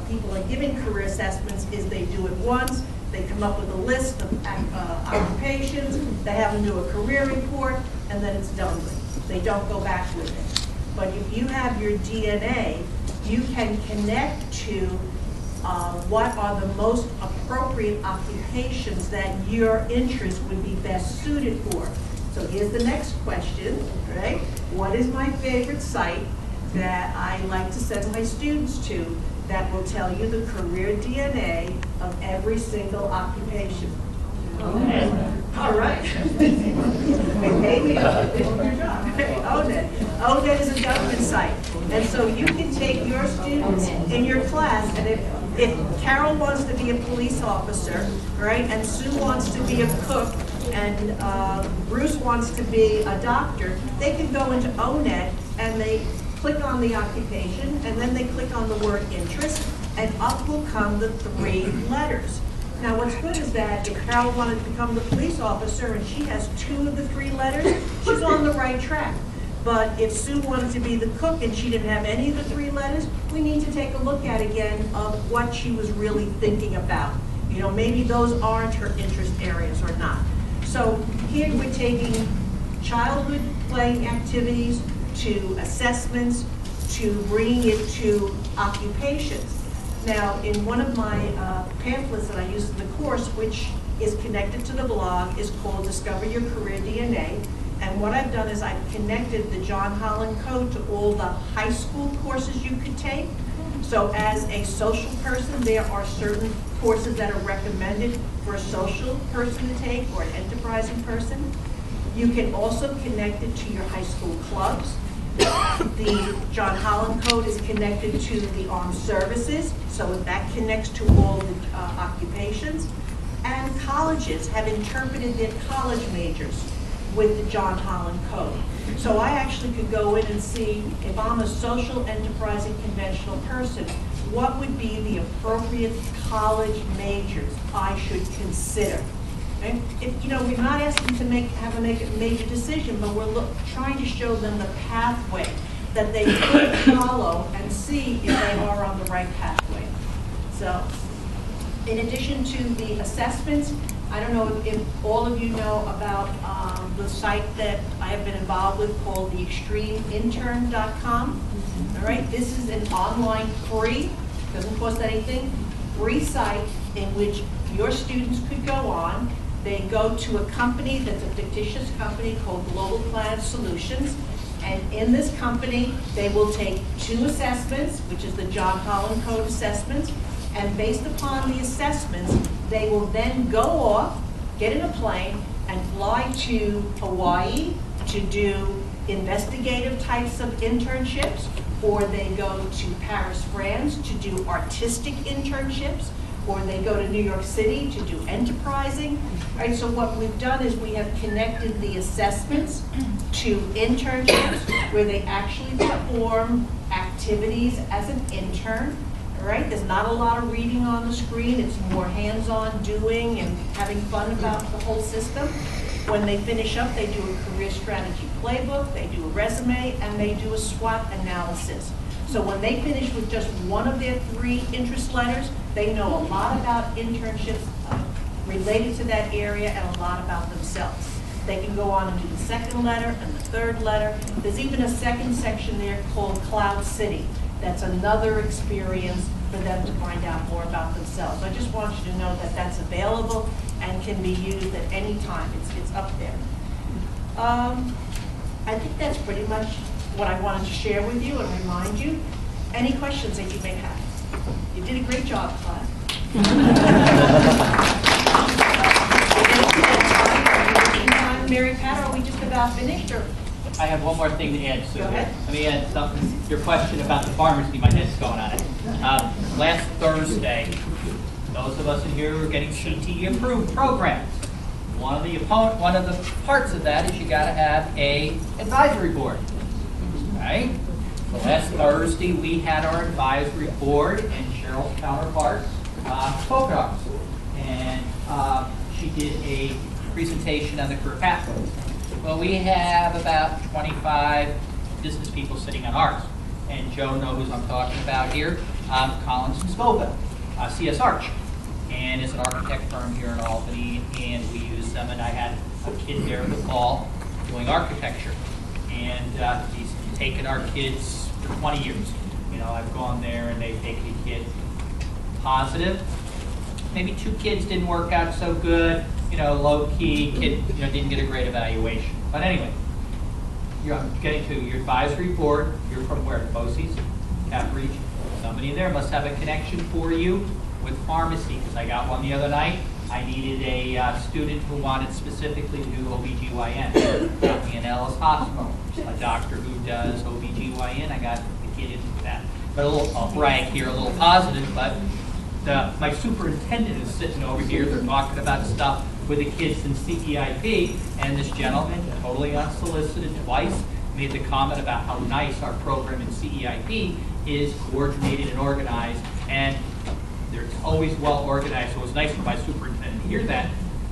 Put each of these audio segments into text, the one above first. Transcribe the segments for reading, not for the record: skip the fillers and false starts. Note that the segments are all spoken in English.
people are giving career assessments is they do it once, they come up with a list of occupations, they have them do a career report, and then it's done with. They don't go back with it. But if you have your DNA, you can connect to what are the most appropriate occupations that your interest would be best suited for. So here's the next question, right? What is my favorite site that I like to send my students to that will tell you the career DNA of every single occupation? Okay. All right. Maybe ONET. ONET is a government site. And so you can take your students in your class, and if Carol wants to be a police officer, right, and Sue wants to be a cook, and Bruce wants to be a doctor, they can go into ONET and they click on the occupation, and then they click on the word interest, and up will come the 3 letters. Now what's good is that if Carol wanted to become the police officer and she has 2 of the 3 letters, she's on the right track. But if Sue wanted to be the cook and she didn't have any of the 3 letters, we need to take a look at again of what she was really thinking about. You know, maybe those aren't her interest areas or not. So here we're taking childhood playing activities to assessments to bringing it to occupations. Now, in one of my pamphlets that I use in the course, which is connected to the blog, is called Discover Your Career DNA. And what I've done is I've connected the John Holland Code to all the high school courses you could take. So as a social person, there are certain courses that are recommended for a social person to take or an enterprising person. You can also connect it to your high school clubs. The John Holland Code is connected to the armed services, so that connects to all the occupations. And colleges have interpreted their college majors with the John Holland Code. So I actually could go in and see, if I'm a social, enterprising, conventional person, what would be the appropriate college majors I should consider. Okay? If, you know, we're not asking to make a major decision, but we're trying to show them the pathway that they could follow and see if they are on the right pathway. So, in addition to the assessments, I don't know if all of you know about the site that I have been involved with called the extremeintern.com. All right, this is an online free, doesn't cost anything, free site in which your students could go on. They go to a company that's a fictitious company called Global Planet Solutions. And in this company, they will take 2 assessments, which is the John Holland Code assessments. And based upon the assessments, they will then go off, get in a plane, and fly to Hawaii to do investigative types of internships, or they go to Paris, France to do artistic internships, or they go to New York City to do enterprising. Right, so what we've done is we have connected the assessments to internships where they actually perform activities as an intern. All right, there's not a lot of reading on the screen. It's more hands-on doing and having fun about the whole system. When they finish up, they do a career strategy playbook, they do a resume, and they do a SWOT analysis. So when they finish with just one of their 3 interest letters, they know a lot about internships related to that area and a lot about themselves. They can go on and do the 2nd letter and the 3rd letter. There's even a 2nd section there called Cloud City. That's another experience for them to find out more about themselves. I just want you to know that that's available and can be used at any time. It's up there. I think that's pretty much what I wanted to share with you and remind you. Any questions that you may have? You did a great job, class. Mary Pat, are we just about finished? Or? I have one more thing to add, Sue. Go ahead. Let me add something. Your question about the farmers, my head's going on it. Last Thursday, those of us in here were getting CTE approved programs. One of the parts of that is you got to have a advisory board, right? So last Thursday we had our advisory board, and Cheryl's counterpart spoke to us, and she did a presentation on the career pathways. Well, we have about 25 business people sitting on ours, and Joe knows who I'm talking about here. Collins and Scoville, CS Arch, and it's an architect firm here in Albany, and we use them. And I had a kid there in the fall doing architecture, and he's taken our kids for 20 years. You know, I've gone there and they've taken a kid positive. Maybe 2 kids didn't work out so good, you know, low key, kid, you know, didn't get a great evaluation. But anyway, you're getting to your advisory board. You're from where? BOCES, Cap Region. Somebody there must have a connection for you with pharmacy, because I got one the other night. I needed a student who wanted specifically to do OBGYN. Got me an Ellis Hospital, a doctor who does OBGYN. I got the kid into that. But a little, I'll brag here, a little positive, but my superintendent is sitting over here. They're talking about stuff with the kids in CEIP, and this gentleman, totally unsolicited, twice made the comment about how nice our program in CEIP is, coordinated and organized, and they're always well organized. So it's nice for my superintendent to hear that.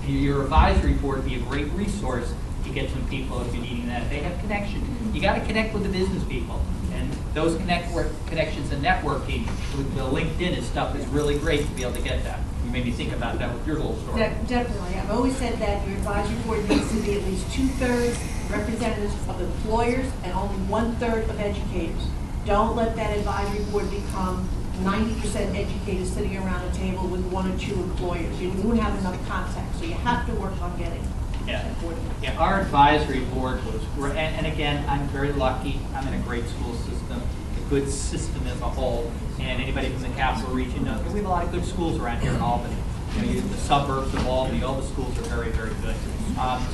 Your advisory board would be a great resource to get some people if you're needing that. If they have connection, you got to connect with the business people, and those connections and networking with the LinkedIn and stuff is really great to be able to get that. You made me think about that with your little story. Definitely. I've always said that your advisory board needs to be at least 2/3 representatives of employers and only 1/3 of educators. Don't let that advisory board become 90% educators sitting around a table with 1 or 2 employers. You won't have enough contact, so you have to work on getting that board. Yeah, our advisory board was, and again, I'm very lucky. I'm in a great school system, a good system as a whole, and anybody from the capital region knows we have a lot of good schools around here in Albany. You know, the suburbs of Albany, all the schools are very, very good.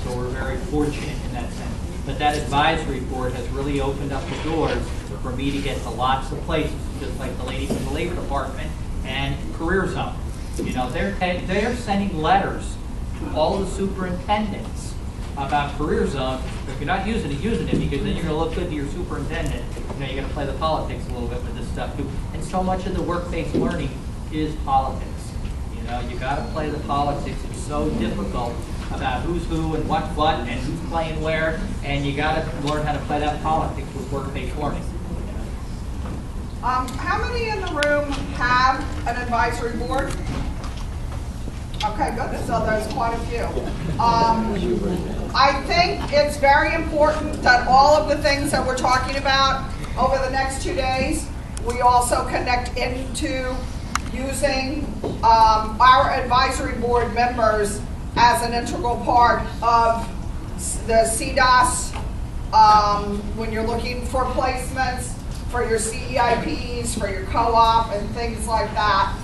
So we're very fortunate in that sense. But that advisory board has really opened up the doors for me to get to lots of places, just like the lady from the Labor Department and Career Zone. You know, they're sending letters to all the superintendents about Career Zone. If you're not using it, because then you're going to look good to your superintendent. You know, you're going to play the politics a little bit with this stuff too. And so much of the work-based learning is politics. You know, you got to play the politics. It's so difficult about who's who and what and who's playing where, and you got to learn how to play that politics with work-based learning. How many in the room have an advisory board? Okay, good. So there's quite a few. I think it's very important that all of the things that we're talking about over the next 2 days, we also connect into using our advisory board members as an integral part of the CDOS when you're looking for placements, for your CEIPs, for your co-op, and things like that.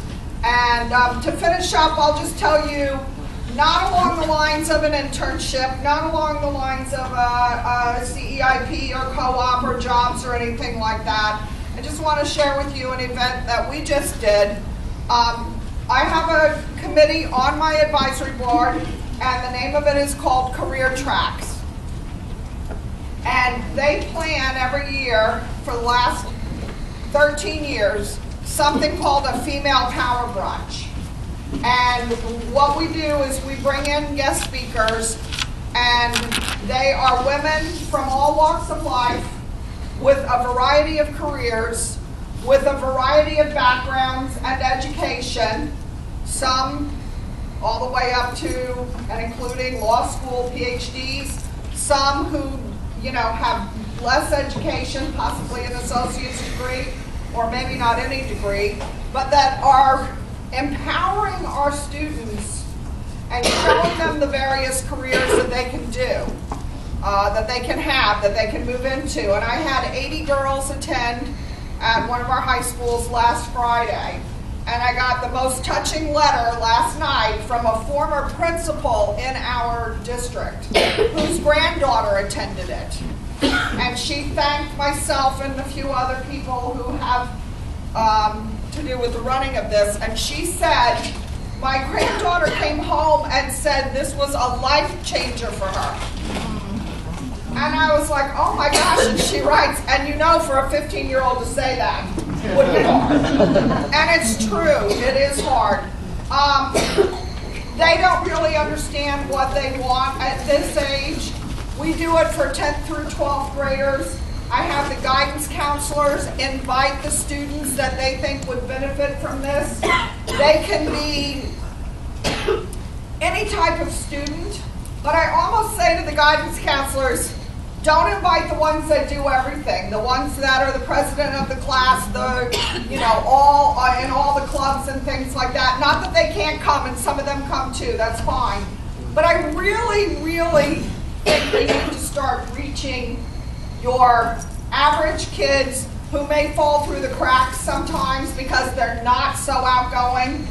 And to finish up, I'll just tell you, not along the lines of an internship, not along the lines of a CEIP or co-op or jobs or anything like that. I just want to share with you an event that we just did. I have a committee on my advisory board, and the name of it is called Career Tracks. And they plan every year for the last 13 years something called a female power brunch. And what we do is we bring in guest speakers, and they are women from all walks of life with a variety of careers, with a variety of backgrounds and education, some all the way up to and including law school PhDs, some who, you know, have less education, possibly an associate's degree, or maybe not any degree, but that are empowering our students and showing them the various careers that they can do, that they can have, that they can move into. And I had 80 girls attend at one of our high schools last Friday. And I got the most touching letter last night from a former principal in our district whose granddaughter attended it. And she thanked myself and a few other people who have to do with the running of this. And she said, my granddaughter came home and said this was a life changer for her. And I was like, oh my gosh, and she writes, and you know, for a 15-year-old to say that would be hard. And it's true, it is hard. They don't really understand what they want at this age. We do it for 10th through 12th graders. I have the guidance counselors invite the students that they think would benefit from this. They can be any type of student, but I almost say to the guidance counselors, don't invite the ones that do everything, the ones that are the president of the class, all in all the clubs and things like that. Not that they can't come, and some of them come too, that's fine. But I really, really think we need to start reaching your average kids who may fall through the cracks sometimes because they're not so outgoing,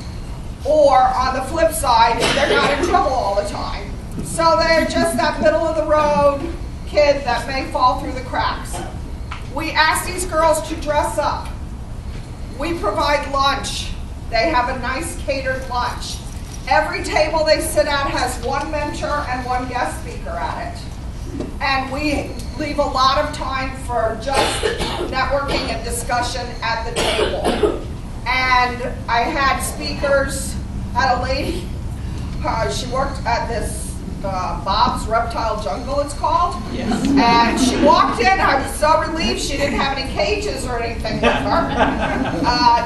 or on the flip side, they're not in trouble all the time. So they're just that middle of the road kid that may fall through the cracks. We ask these girls to dress up. We provide lunch. They have a nice catered lunch. Every table they sit at has one mentor and one guest speaker at it. And we leave a lot of time for just networking and discussion at the table. And I had speakers, had a lady, she worked at this Bob's Reptile Jungle, it's called. Yes. And she walked in, I was so relieved she didn't have any cages or anything with her.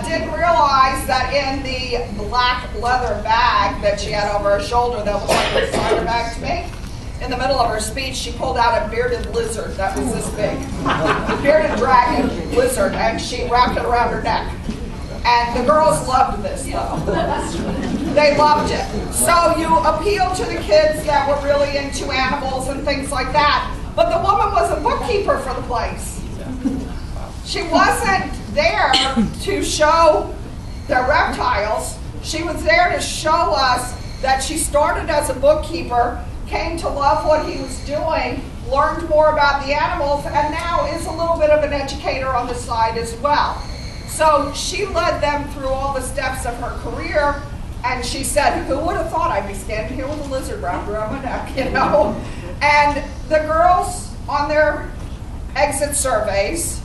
Didn't realize that in the black leather bag that she had over her shoulder that was like a designer bag to me, in the middle of her speech, she pulled out a bearded lizard that was this big. A bearded dragon lizard, and she wrapped it around her neck. And the girls loved this, though. They loved it. So you appeal to the kids that were really into animals and things like that. But the woman was a bookkeeper for the place. She wasn't there to show their reptiles. She was there to show us that she started as a bookkeeper, came to love what he was doing, learned more about the animals, and now is a little bit of an educator on the side as well. So she led them through all the steps of her career, and she said, who would have thought I'd be standing here with a lizard wrapped around my neck, you know? And the girls on their exit surveys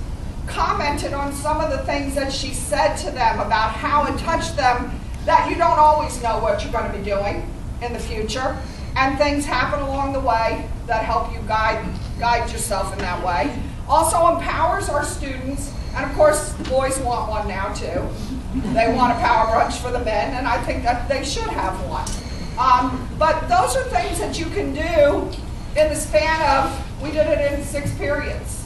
commented on some of the things that she said to them about how it touched them, that you don't always know what you're going to be doing in the future, and things happen along the way that help you guide yourself in that way. Also empowers our students. And of course, boys want one now too. They want a power brunch for the men, and I think that they should have one. But those are things that you can do in the span of, we did it in 6 periods.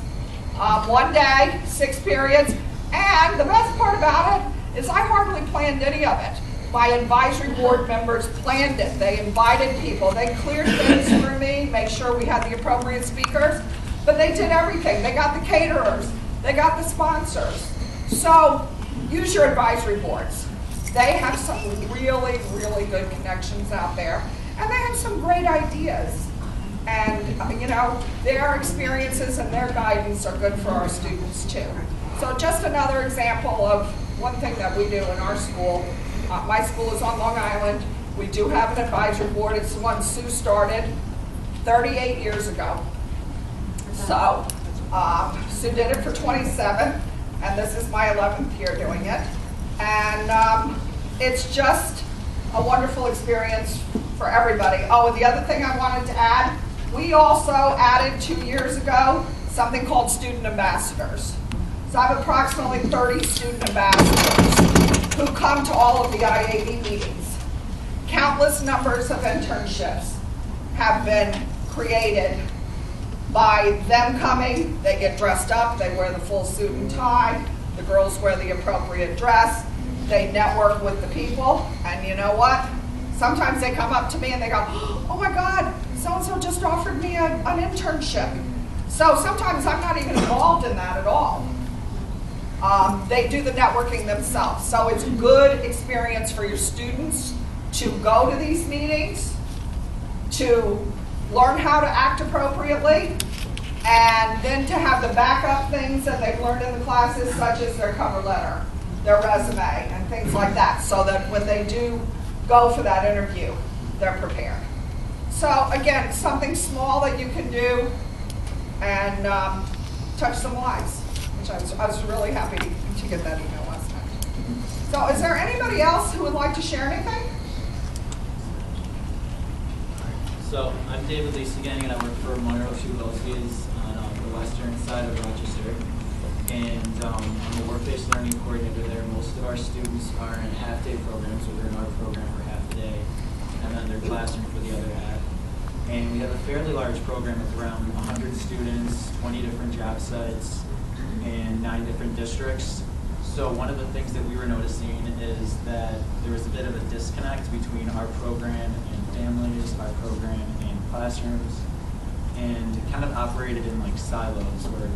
One day, 6 periods. And the best part about it is I hardly planned any of it. My advisory board members planned it. They invited people. They cleared things for me, made sure we had the appropriate speakers. But they did everything. They got the caterers. They got the sponsors. So use your advisory boards. They have some really, really good connections out there. And they have some great ideas. And, their experiences and their guidance are good for our students too. So just another example of one thing that we do in our school. My school is on Long Island. We do have an advisory board. It's the one Sue started 38 years ago. So Sue did it for 27, and this is my 11th year doing it. And it's just a wonderful experience for everybody. Oh, and the other thing I wanted to add, we also added 2 years ago something called student ambassadors. So I have approximately 30 student ambassadors who come to all of the IAB meetings. Countless numbers of internships have been created by them coming. They get dressed up, they wear the full suit and tie, the girls wear the appropriate dress, they network with the people, and you know what? Sometimes they come up to me and they go, oh my God, so-and-so just offered me an internship. So sometimes I'm not even involved in that at all. They do the networking themselves. So it's a good experience for your students to go to these meetings, to learn how to act appropriately, and then to have the backup things that they've learned in the classes, such as their cover letter, their resume, and things like that, so that when they do go for that interview, they're prepared. So again, something small that you can do and touch some lives, which I was really happy to get that email last night. So is there anybody else who would like to share anything? So I'm David Lees again, and I work for Monroe Shoe Associates on the western side of Rochester. And I'm a work-based learning coordinator there. Most of our students are in half-day programs, so they're in our program for half the day, and then their classroom for the other half. And we have a fairly large program with around 100 students, 20 different job sites, and 9 different districts. So one of the things that we were noticing is that there was a bit of a disconnect between our program and families, our program and classrooms, and it kind of operated in like silos where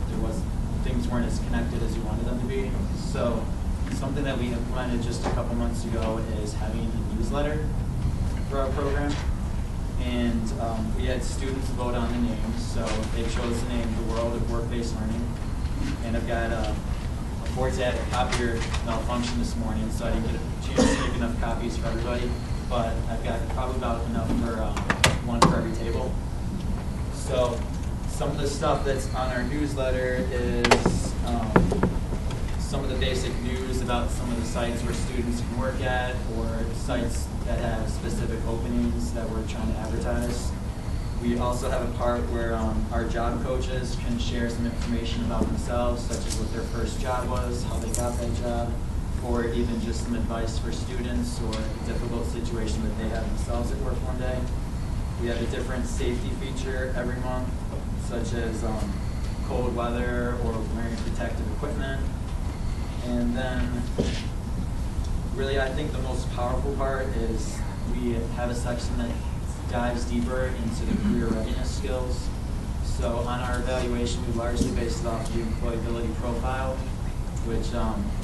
things weren't as connected as you wanted them to be. So something that we implemented just a couple months ago is having a newsletter for our program. And we had students vote on the name, so they chose the name The World of Work-Based Learning. And I've got unfortunately, I had a copier malfunction this morning, so I didn't get a chance to make enough copies for everybody. But I've got probably about enough for one for every table. So some of the stuff that's on our newsletter is some of the basic news about some of the sites where students can work at, or sites that have specific openings that we're trying to advertise. We also have a part where our job coaches can share some information about themselves, such as what their first job was, how they got that job, or even just some advice for students or a difficult situation that they have themselves at work one day. We have a different safety feature every month, such as cold weather or wearing protective equipment. And then really I think the most powerful part is we have a section that dives deeper into the career readiness skills. So on our evaluation, we largely based it off the employability profile, which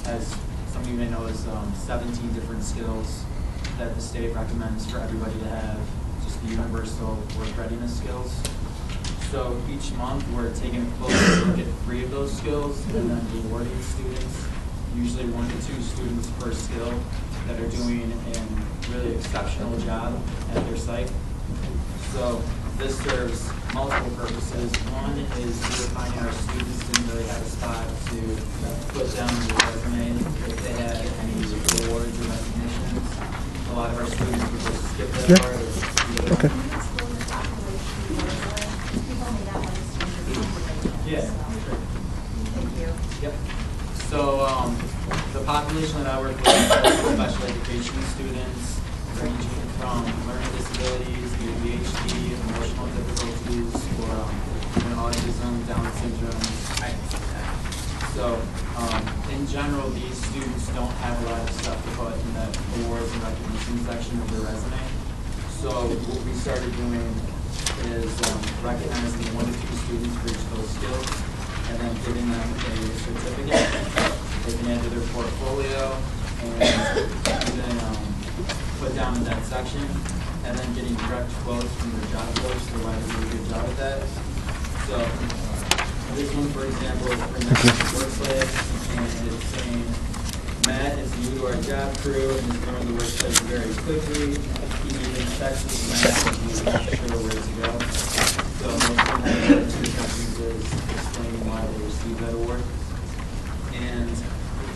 as some of you may know is 17 different skills that the state recommends for everybody to have, just the universal work readiness skills. So each month we're taking a closer look at 3 of those skills and then rewarding students, usually 1 to 2 students per skill that are doing a really exceptional job at their site. So this serves multiple purposes. One is finding our students didn't really have a spot to put down in their resume if they had any awards or recognitions. A lot of our students would just skip that part. Okay. Yeah. Yep. So the population that I work with is special education students ranging from learning disabilities, ADHD, emotional difficulties, or even autism, Down syndrome. So in general, these students don't have a lot of stuff to put in that awards and recognition section of their resume. So what we started doing is recognizing 1 to 2 students for each of those skills, and then giving them a certificate. They can add to their portfolio and then put down in that section, and then getting direct quotes from their job coach for why they did a good job at that. So this one, for example, is for Matt's workplace, and it's saying Matt is new to our job crew and is learning the workplace very quickly. He even texts Matt and he's not sure where to go. So most of the 2 sections is explaining why they received that award. And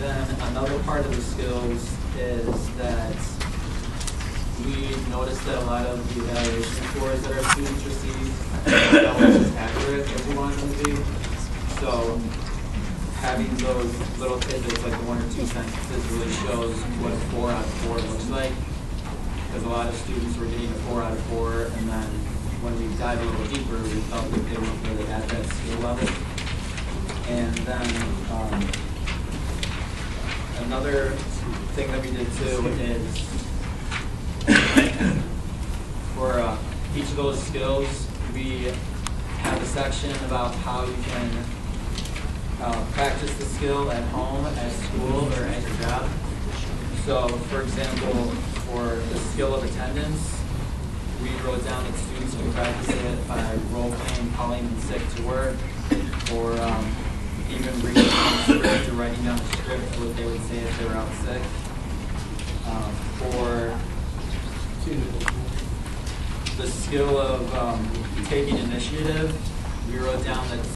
then another part of the skills is that we noticed that a lot of the evaluation scores that our students receive are not as accurate as we want them to be. So having those little tidbits, like the 1 or 2 sentences, really shows what a 4 out of 4 looks like. Because a lot of students were getting a 4 out of 4, and then when we dive a little deeper, we felt that they weren't really at that skill level. And then another thing that we did too is for each of those skills, we have a section about how you can practice the skill at home, at school, or at your job. So, for example, for the skill of attendance, we wrote down that students can practice it by role-playing, calling in sick to work, or even reading a script or writing down a script what they would say if they were out sick. For the skill of taking initiative, we wrote down that